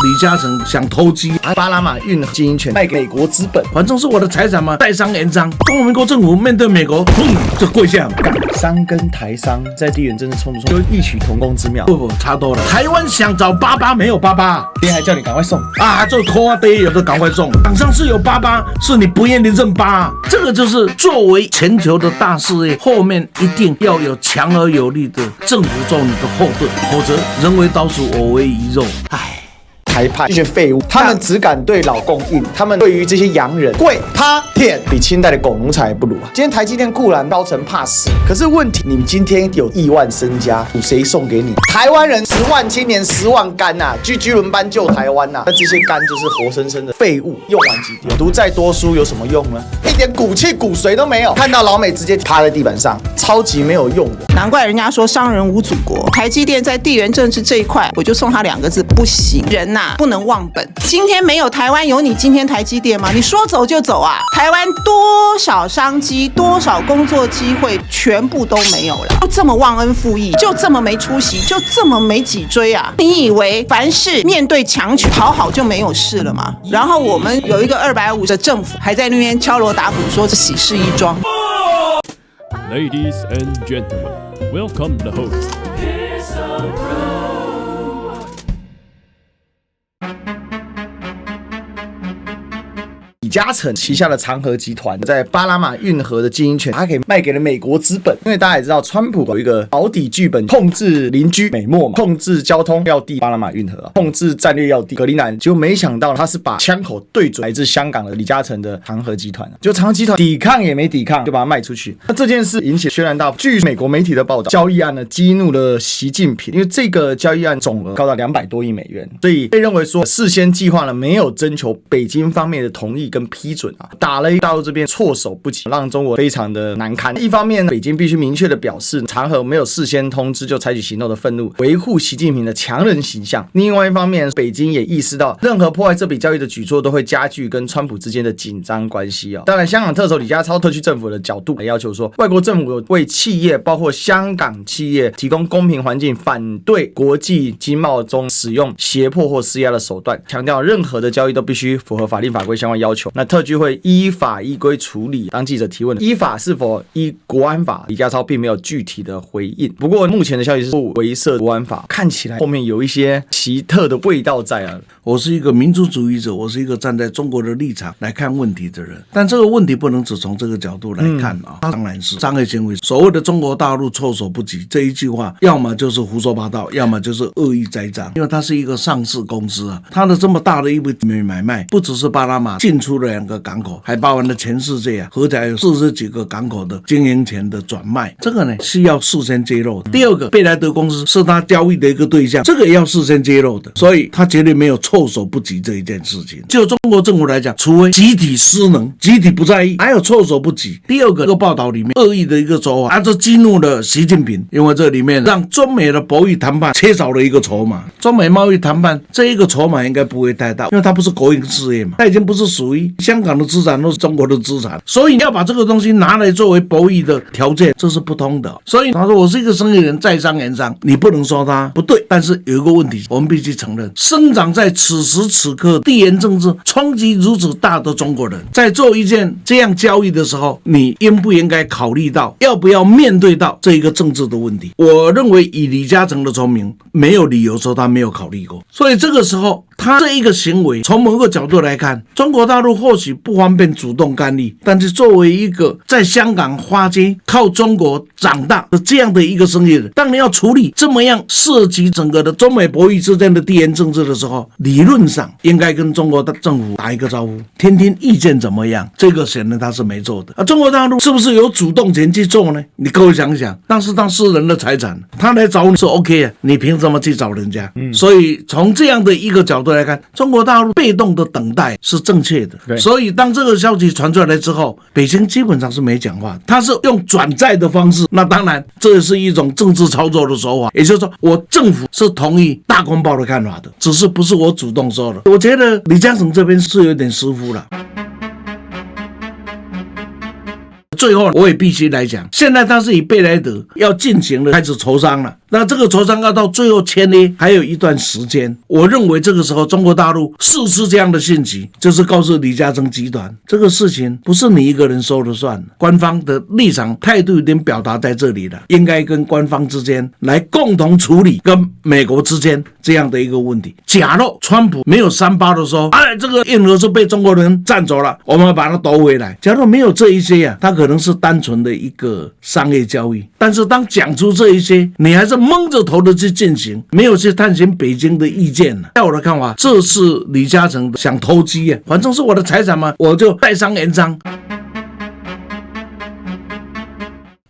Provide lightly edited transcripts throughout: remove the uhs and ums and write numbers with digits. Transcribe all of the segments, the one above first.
李嘉诚想偷鸡，巴拿马运河经营权卖给美国资本，反正是我的财产嘛，在商言商。中华民国政府面对美国，就跪下。商跟台商在地缘政治冲突中就异曲同工之妙。不，差多了。台湾想找88没有88，今天还叫你赶快送啊，这拖啊爹有的赶快送。党上是有88，是你不愿意认8，这个就是作为全球的大事业，后面一定要有强而有力的政府做你的后盾，否则人为刀俎，我为鱼肉。唉。台派这些废物，他们只敢对老共硬，他们对于这些洋人跪趴舔，比清代的狗奴才还不如啊！今天台积电固然高层怕死，可是问题，你们今天有亿万身家，谁送给你？台湾人10万青年10万肝呐，居轮班救台湾呐，那这些肝就是活生生的废物，用完即丢。读再多书有什么用呢？一点骨气骨髓都没有。看到老美直接趴在地板上，超级没有用的。难怪人家说商人无祖国。台积电在地缘政治这一块，我就送他2个字：不行。人呐，不能忘本。今天没有台湾，有你今天台积电吗？你说走就走啊？台湾多少商机，多少工作机会，全部都没有了。就这么忘恩负义，就这么没出息，就这么没脊椎啊？你以为凡事面对强权讨好就没有事了吗？然后我们有一个250的政府，还在那边敲锣打鼓说这喜事一桩。Ladies and gentlemen, welcome the host. 李嘉诚旗下的长和集团在巴拿马运河的经营权，他可以卖给了美国资本。因为大家也知道，川普有一个保底剧本，控制邻居美墨嘛，控制交通要地巴拿马运河，控制战略要地格陵兰。结果没想到他是把枪口对准来自香港的李嘉诚的长和集团，就长和集团抵抗也没抵抗，就把它卖出去。那这件事引起轩然大波。据美国媒体的报道，交易案呢激怒了习近平，因为这个交易案总额高达200多亿美元，所以被认为说事先计划呢没有征求北京方面的同意跟批准啊，打了大陆这边措手不及，让中国非常的难堪。一方面，北京必须明确的表示，长和没有事先通知就采取行动的愤怒，维护习近平的强人形象。另外一方面，北京也意识到，任何破坏这笔交易的举措都会加剧跟川普之间的紧张关系啊。当然，香港特首李家超特区政府的角度来要求说，外国政府为企业，包括香港企业提供公平环境，反对国际经贸中使用胁迫或施压的手段，强调任何的交易都必须符合法令法规相关要求。那特区会依法依规处理。当记者提问依法是否依国安法，李家超并没有具体的回应。不过目前的消息是不违涉国安法，看起来后面有一些奇特的味道在啊。我是一个民族主义者，我是一个站在中国的立场来看问题的人，但这个问题不能只从这个角度来看啊。当然是商业行为，所谓的中国大陆措手不及这一句话，要么就是胡说八道，要么就是恶意栽赃。因为它是一个上市公司啊，它的这么大的一笔买卖，不只是巴拿马进出了2个港口，还包含了全世界啊，合起来有40几个港口的经营权的转卖，这个呢是要事先揭露的。第二个，贝莱德公司是他交易的一个对象，这个也要事先揭露的，所以他绝对没有措手不及这一件事情。就中国政府来讲，除非集体失能、集体不在意，还有措手不及。第二个，这个报道里面恶意的一个手法，就激怒了习近平，因为这里面让中美的博弈谈判缺少了一个筹码。中美贸易谈判这一个筹码应该不会太大，因为它不是国营事业嘛，它已经不是属于香港的资产，都是中国的资产，所以你要把这个东西拿来作为博弈的条件，这是不通的。所以他说我是一个生意人，在商言商，你不能说他不对。但是有一个问题，我们必须承认，生长在此时此刻地缘政治冲击如此大的中国人，在做一件这样交易的时候，你应不应该考虑到要不要面对到这一个政治的问题？我认为以李嘉诚的聪明，没有理由说他没有考虑过。所以这个时候他这一个行为，从某个角度来看，中国大陆或许不方便主动干预，但是作为一个在香港花街靠中国长大的这样的一个生意人，当你要处理这么样涉及整个的中美博弈之间的地缘政治的时候，理论上应该跟中国的政府打一个招呼，听听意见怎么样。这个显然他是没做的。中国大陆是不是有主动权去做呢？你各位想想，那是当私人的财产，他来找你是 OK 啊，你凭什么去找人家？所以从这样的一个角度来看，中国大陆被动的等待是正确的。所以当这个消息传出来之后，北京基本上是没讲话，他是用转载的方式。那当然这也是一种政治操作的手法，也就是说我政府是同意大公报的看法的，只是不是我主动说的。我觉得李嘉诚这边是有点失误了。最后我也必须来讲，现在他是以贝莱德要进行了开始筹商了，那这个筹商要到最后签约还有一段时间，我认为这个时候中国大陆释出这样的信息，就是告诉李嘉诚集团，这个事情不是你一个人说了算，官方的立场态度已经表达在这里了，应该跟官方之间来共同处理跟美国之间这样的一个问题。假若川普没有3-8的说，这个运河是被中国人占走了，我们把它夺回来，假如没有这一些啊，它可能是单纯的一个商业交易，但是当讲出这一些，你还是蒙着头的去进行，没有去探寻北京的意见。在我的看法，这是李嘉诚想投机啊，反正是我的财产嘛，我就代商言商。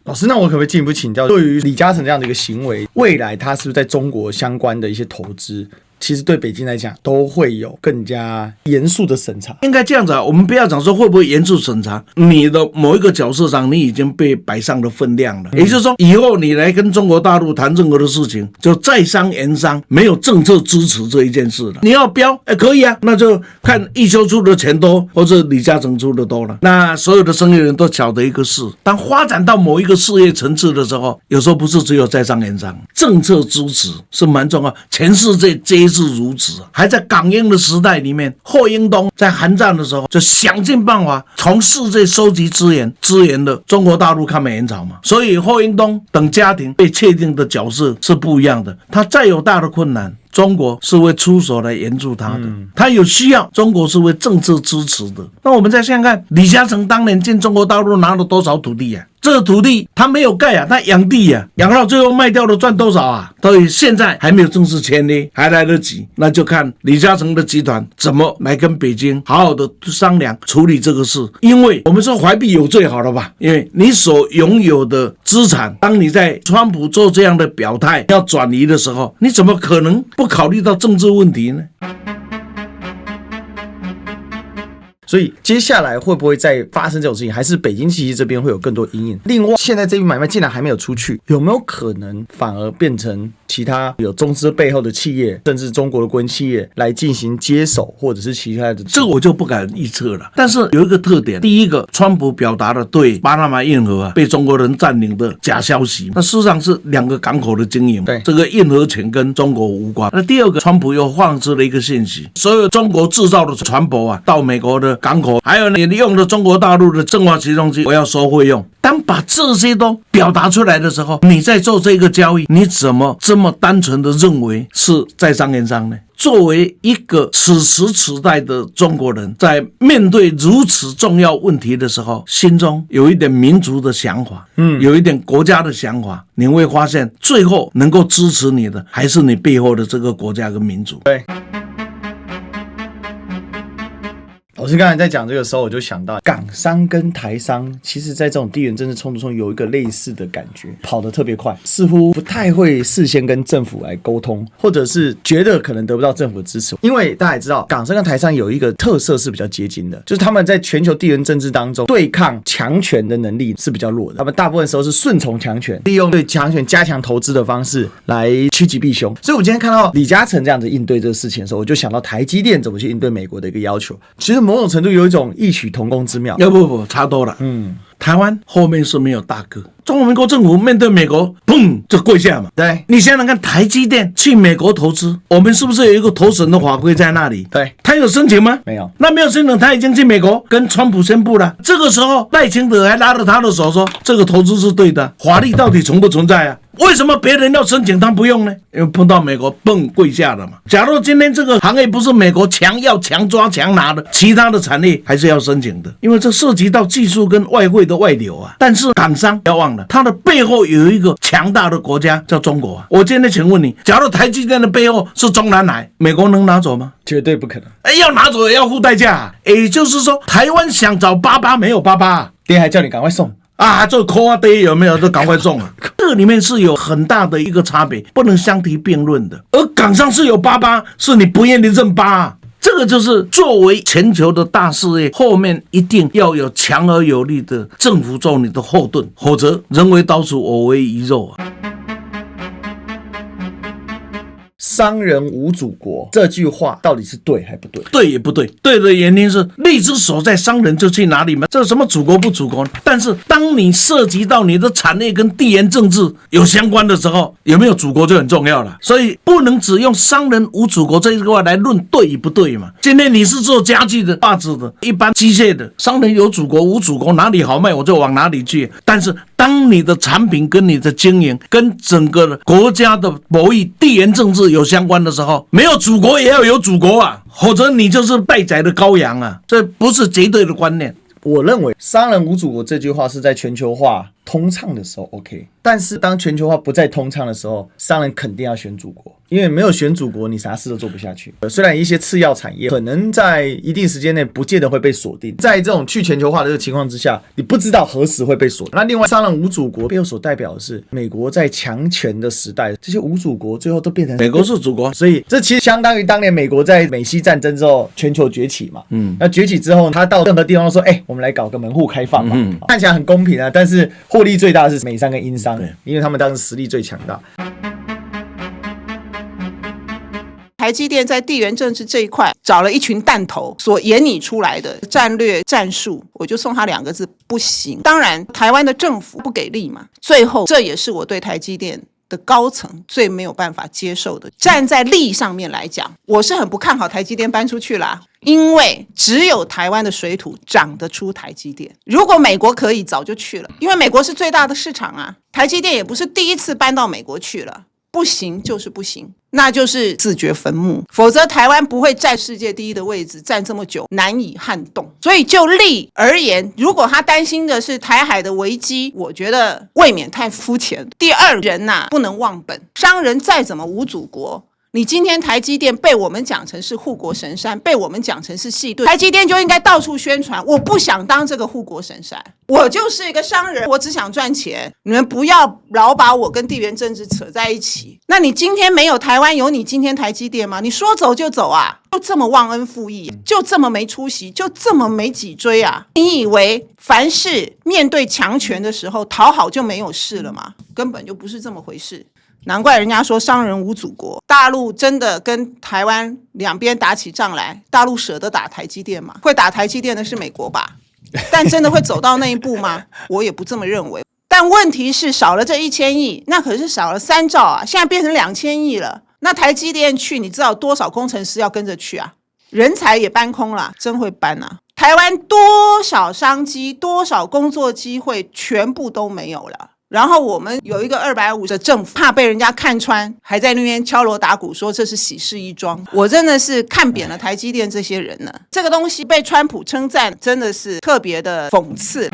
老师，那我可不可以进一步请教，对于李嘉诚这样的一个行为，未来他是不是在中国相关的一些投资，其实对北京来讲都会有更加严肃的审查？应该这样子啊，我们不要讲说会不会严肃审查，你的某一个角色上你已经被摆上了分量了，也就是说以后你来跟中国大陆谈任何的事情，就在商言商，没有政策支持这一件事了。你要标可以啊，那就看一休出的钱多或者李嘉诚出的多了。那所有的生意人都晓得一个事，当发展到某一个事业层次的时候，有时候不是只有在商言商，政策支持是蛮重要，全世界皆是如此。还在港英的时代里面，霍英东在韩战的时候就想尽办法从世界收集资源了中国大陆抗美援朝嘛。所以霍英东等家庭被确定的角色是不一样的，他再有大的困难，中国是会出手来援助他的，他有需要，中国是会政策支持的。那我们再想想看，李嘉诚当年进中国大陆拿了多少土地啊？这个土地他没有盖啊，他养地啊，养到最后卖掉了赚多少啊？所以现在还没有正式签约，还来得及，那就看李嘉诚的集团怎么来跟北京好好的商量处理这个事。因为我们说怀璧有罪好了吧，因为你所拥有的资产，当你在川普做这样的表态要转移的时候，你怎么可能不考虑到政治问题呢？所以接下来会不会再发生这种事情，还是北京其实这边会有更多阴影？另外，现在这笔买卖竟然还没有出去，有没有可能反而变成其他有中资背后的企业，甚至中国的国营企业来进行接手，或者是其他的？这个我就不敢预测了。但是有一个特点，第一个，川普表达了对巴拿马运河被中国人占领的假消息，那事实上是2个港口的经营，对，这个运河权跟中国无关。那第二个，川普又放出了一个信息，所有中国制造的船舶啊，到美国的港口，还有你用的中国大陆的正化起重机，我要收费用。当把这些都表达出来的时候，你在做这个交易，你怎么这么单纯的认为是在商言商呢？作为一个此时此代的中国人，在面对如此重要问题的时候，心中有一点民族的想法，有一点国家的想法，你会发现最后能够支持你的还是你背后的这个国家跟民族。对。老师刚才在讲这个时候，我就想到港商跟台商，其实在这种地缘政治冲突中有一个类似的感觉，跑得特别快，似乎不太会事先跟政府来沟通，或者是觉得可能得不到政府的支持。因为大家也知道，港商跟台商有一个特色是比较接近的，就是他们在全球地缘政治当中对抗强权的能力是比较弱的，他们大部分时候是顺从强权，利用对强权加强投资的方式来趋吉避凶。所以我今天看到李嘉诚这样子应对这个事情的时候，我就想到台积电怎么去应对美国的一个要求，其实某种程度有一种异曲同工之妙。不，差多了。台湾后面是没有大哥，中华民国政府面对美国，砰就跪下嘛。对，你想想看，台积电去美国投资，我们是不是有一个投审的法规在那里？对，他有申请吗？没有。那没有申请，他已经去美国跟川普宣布了。这个时候，赖清德还拉着他的手说，这个投资是对的，法律到底存不存在啊？为什么别人要申请他不用呢？因为碰到美国蹦跪下了嘛。假如今天这个行业不是美国要强抓强拿的，其他的产业还是要申请的，因为这涉及到技术跟外汇的外流啊。但是港商不要忘了，它的背后有一个强大的国家叫中国啊。我今天请问你，假如台积电的背后是中南海，美国能拿走吗？绝对不可能。要拿走也要付代价啊。也就是说，台湾想找88没有88啊，爹还叫你赶快送。这扣啊堆有没有都赶快送啊！这里面是有很大的一个差别，不能相提并论的。而港商是有88，是你不愿意认8啊。这个就是作为全球的大事业，后面一定要有强而有力的政府做你的后盾，否则人为刀俎我为鱼肉啊。商人无祖国这句话到底是对还不对？对也不对，对的原因是利之所在，商人就去哪里嘛，这什么祖国不祖国？但是当你涉及到你的产业跟地缘政治有相关的时候，有没有祖国就很重要了。所以不能只用商人无祖国这一句话来论对与不对嘛。今天你是做家具的、袜子的、一般机械的，商人有祖国无祖国，哪里好卖我就往哪里去。但是当你的产品跟你的经营跟整个国家的博弈、地缘政治有相关的时候，没有祖国也要有祖国啊，否则你就是待宰的羔羊啊，这不是绝对的观念。我认为商人无祖国这句话是在全球化通畅的时候 OK， 但是当全球化不再通畅的时候，商人肯定要选祖国，因为没有选祖国，你啥事都做不下去。虽然一些次要产业可能在一定时间内不见得会被锁定，在这种去全球化的这个情况之下，你不知道何时会被锁定。那另外，商人无祖国背后所代表的是美国在强权的时代，这些无祖国最后都变成美国是祖国，所以这其实相当于当年美国在美西战争之后全球崛起嘛。那崛起之后，他到任何地方都说，我们来搞个门户开放嘛，看起来很公平啊，但是获利最大的是美商跟英商，因为他们当时实力最强大。台积电在地缘政治这一块找了一群弹头所演拟出来的战略战术，我就送他2个字：不行。当然，台湾的政府不给力嘛。最后，这也是我对台积电的高层最没有办法接受的。站在利上面来讲，我是很不看好台积电搬出去啦。因为只有台湾的水土长得出台积电，如果美国可以，早就去了，因为美国是最大的市场啊。台积电也不是第一次搬到美国去了，不行就是不行，那就是自掘坟墓，否则台湾不会占世界第一的位置，占这么久，难以撼动。所以就利而言，如果他担心的是台海的危机，我觉得未免太肤浅。第二，人不能忘本，商人再怎么无祖国，你今天台积电被我们讲成是护国神山，被我们讲成是细盾，台积电就应该到处宣传，我不想当这个护国神山，我就是一个商人，我只想赚钱，你们不要老把我跟地缘政治扯在一起。那你今天没有台湾，有你今天台积电吗？你说走就走啊，就这么忘恩负义，就这么没出息，就这么没脊椎啊？你以为凡事面对强权的时候讨好就没有事了吗？根本就不是这么回事。难怪人家说商人无祖国，大陆真的跟台湾两边打起仗来，大陆舍得打台积电吗？会打台积电的是美国吧？但真的会走到那一步吗？我也不这么认为。但问题是少了这1000亿，那可是少了3兆啊，现在变成2000亿了。那台积电去，你知道多少工程师要跟着去啊？人才也搬空了，真会搬啊！台湾多少商机、多少工作机会，全部都没有了。然后我们有一个250的政府，怕被人家看穿，还在那边敲锣打鼓说这是喜事一桩。我真的是看扁了台积电这些人呢。这个东西被川普称赞，真的是特别的讽刺。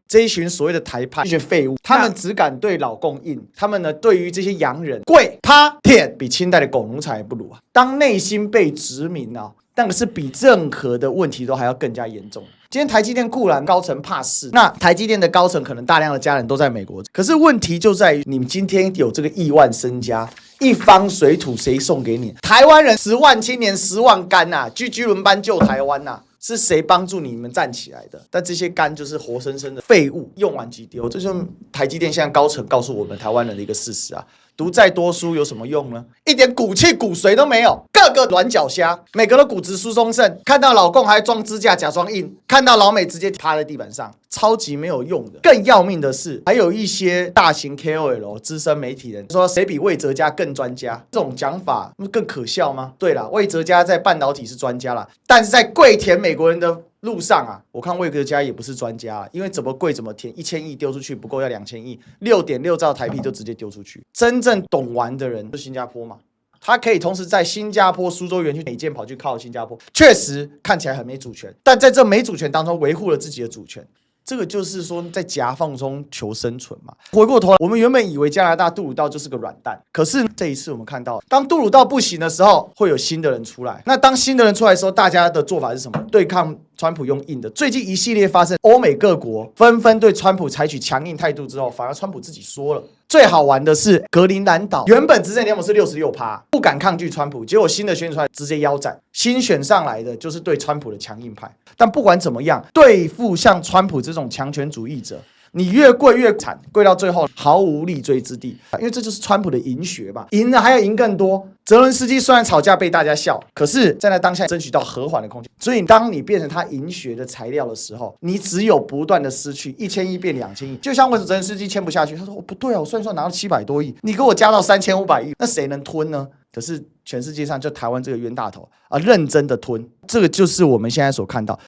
这一群所谓的台派，这群废物，他们只敢对老共硬，他们呢对于这些洋人跪趴舔，比清代的狗奴才还不如啊！当内心被殖民啊，那个是比任何的问题都还要更加严重。今天台积电固然高层怕事，那台积电的高层可能大量的家人都在美国，可是问题就在于你们今天有这个亿万身家，一方水土谁送给你？台湾人10万青年10万肝啊，居居轮班救台湾啊！是谁帮助你们站起来的？但这些肝就是活生生的废物，用完即丢。这就是台积电现在高层告诉我们台湾人的一个事实啊！读再多书有什么用呢？一点骨气骨髓都没有，个个软脚虾，每个都骨质疏松症，看到老共还装支架假装硬，看到老美直接趴在地板上，超级没有用的。更要命的是，还有一些大型 KOL 资深媒体人说谁比魏哲家更专家，这种讲法更可笑吗？对啦，魏哲家在半导体是专家啦，但是在跪舔美国人的路上啊，我看魏哲家也不是专家，因为怎么跪怎么填，1000亿丢出去不够要2000亿，6.6兆台币就直接丢出去。真正懂玩的人是新加坡嘛？他可以同时在新加坡苏州园区美建跑去靠新加坡，确实看起来很没主权，但在这没主权当中维护了自己的主权。这个就是说在夹缝中求生存嘛。回过头来，我们原本以为加拿大杜鲁道就是个软蛋，可是这一次我们看到，当杜鲁道不行的时候，会有新的人出来。那当新的人出来的时候，大家的做法是什么？对抗川普用硬的。最近一系列发生，欧美各国纷纷对川普采取强硬态度之后，反而川普自己说了。最好玩的是格陵兰岛，原本执政联盟是66%，不敢抗拒川普，结果新的选出来直接腰斩，新选上来的就是对川普的强硬派。但不管怎么样，对付像川普这种强权主义者，你越贵越惨，贵到最后毫无立锥之地。因为这就是川普的赢学嘛，赢了还要赢更多。泽伦斯基虽然吵架被大家笑，可是在那当下争取到和缓的空间。所以当你变成他赢学的材料的时候，你只有不断的失去，1000亿变2000亿。就像为什么泽伦斯基签不下去，他说不对啊，我算拿到700多亿，你给我加到3500亿，那谁能吞呢？可是全世界上就台湾这个冤大头啊，认真的吞，这个就是我们现在所看到。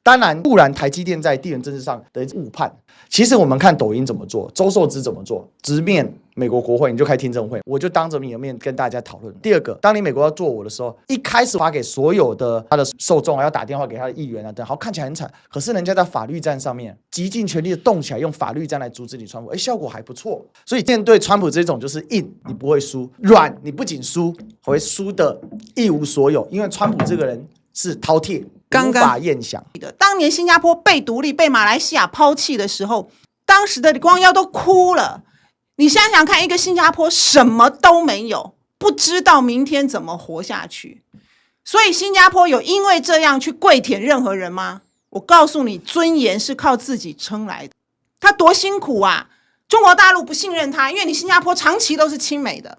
当然，固然台积电在地缘政治上的误判，其实我们看抖音怎么做，周受资怎么做，直面美国国会，你就开听证会，我就当着你的面跟大家讨论。第二个，当你美国要做我的时候，一开始发给所有的他的受众啊，要打电话给他的议员啊等，好看起来很惨，可是人家在法律战上面极尽全力的动起来，用法律战来阻止你川普，效果还不错。所以面对川普这种就是硬你不会输，软你不仅输，还会输的一无所有，因为川普这个人是饕餮。无法验想。当年新加坡被独立、被马来西亚抛弃的时候，当时的李光耀都哭了。你想想看，一个新加坡什么都没有，不知道明天怎么活下去。所以新加坡有因为这样去跪舔任何人吗？我告诉你，尊严是靠自己撑来的。他多辛苦啊！中国大陆不信任他，因为你新加坡长期都是亲美的。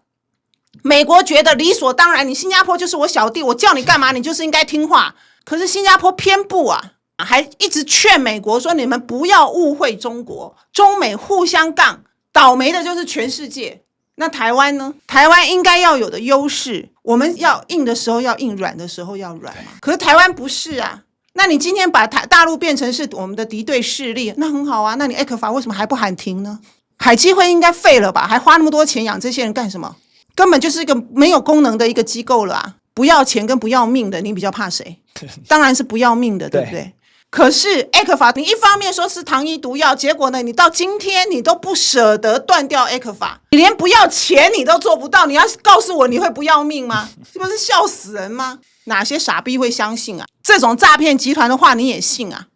美国觉得理所当然，你新加坡就是我小弟，我叫你干嘛，你就是应该听话。可是新加坡偏不啊，还一直劝美国说你们不要误会中国，中美互相杠，倒霉的就是全世界。那台湾呢？台湾应该要有的优势，我们要硬的时候要硬，软的时候要软嘛。可是台湾不是啊，那你今天把大陆变成是我们的敌对势力，那很好啊。那你 ECFA 为什么还不喊停呢？海基会应该废了吧？还花那么多钱养这些人干什么？根本就是一个没有功能的一个机构了啊！不要钱跟不要命的，你比较怕谁？当然是不要命的，对不对？可是 ECFA 你一方面说是糖衣毒药，结果呢，你到今天你都不舍得断掉 ECFA， 你连不要钱你都做不到，你要告诉我你会不要命吗？这不是笑死人吗？哪些傻逼会相信啊？这种诈骗集团的话你也信啊？